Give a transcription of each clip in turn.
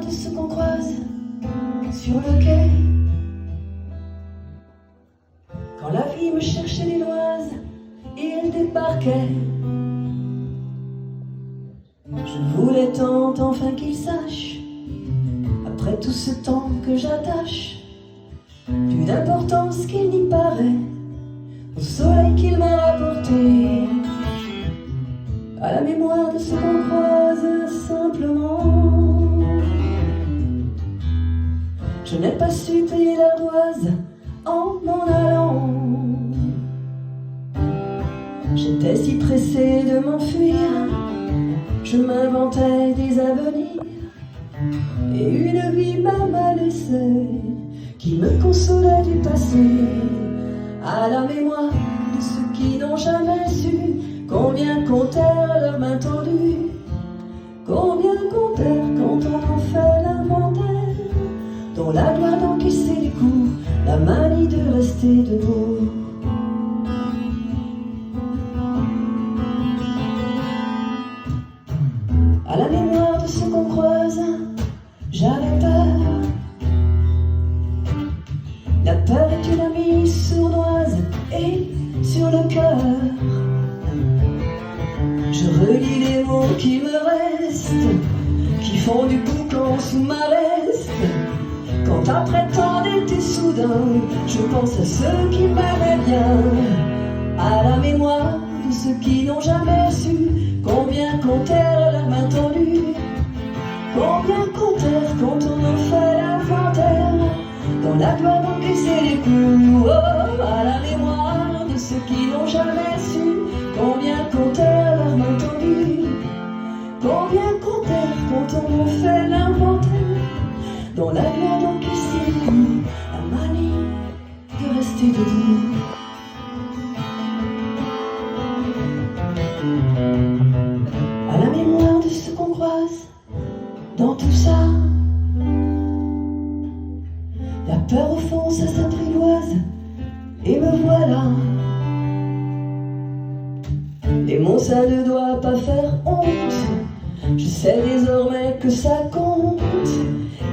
de ce qu'on croise sur le quai. Quand la vie me cherchait les noises et elle débarquait, je voulais tant enfin qu'il sache, après tout ce temps que j'attache, plus d'importance qu'il n'y paraît au soleil qu'il m'a rapporté, à la mémoire de ce qu'on croise simplement. Je n'ai pas su payer l'ardoise en m'en allant. J'étais si pressé de m'enfuir, je m'inventais des avenirs et une vie m'a laissé qui me consolait du passé, à la mémoire de ceux qui n'ont jamais su combien comptèrent leurs mains tendues, combien comptèrent quand on en fait l'inventaire, dont la gloire d'encaisser les coups, la manie de rester debout. À la mémoire de ce qu'on croise, j'avais peur. La peur est une amie sournoise et sur le cœur. Je relis les mots qui me restent, qui font du boucan sous ma veste. Quand après tant d'été soudain, je pense à ceux qui m'aimaient bien, à la mémoire de ceux qui n'ont jamais su combien comptèrent leurs mains tendues, combien comptèrent quand on en fait l'inventaire, dans la gloire d'encaisser les coups. Oh, à la mémoire de ceux qui n'ont jamais su combien comptèrent leurs mains tendues, combien comptèrent quand on en fait l'inventaire, dans la gloire d'encaisser les coups, la manie de rester debout. À la mémoire de ce qu'on croise dans tout ça, la peur au fond ça s'apprivoise et me voilà. Les mots ça ne doit pas faire honte, je sais désormais que ça compte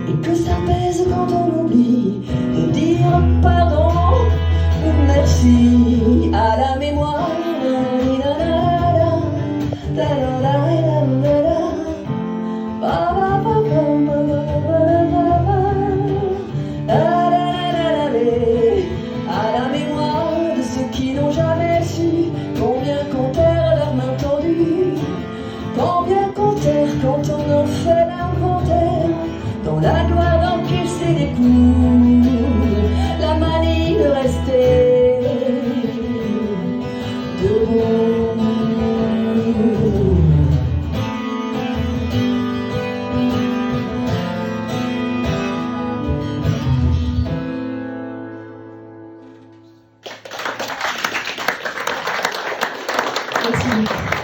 et que ça pèse quand on oublie de dire pardon ou merci. À la mémoire qui n'ont jamais su combien comptèrent leurs mains tendues, combien comptèrent quand on en fait l'inventaire, dans la gloire d'encaisser les coups, la manie de rester debout. Merci.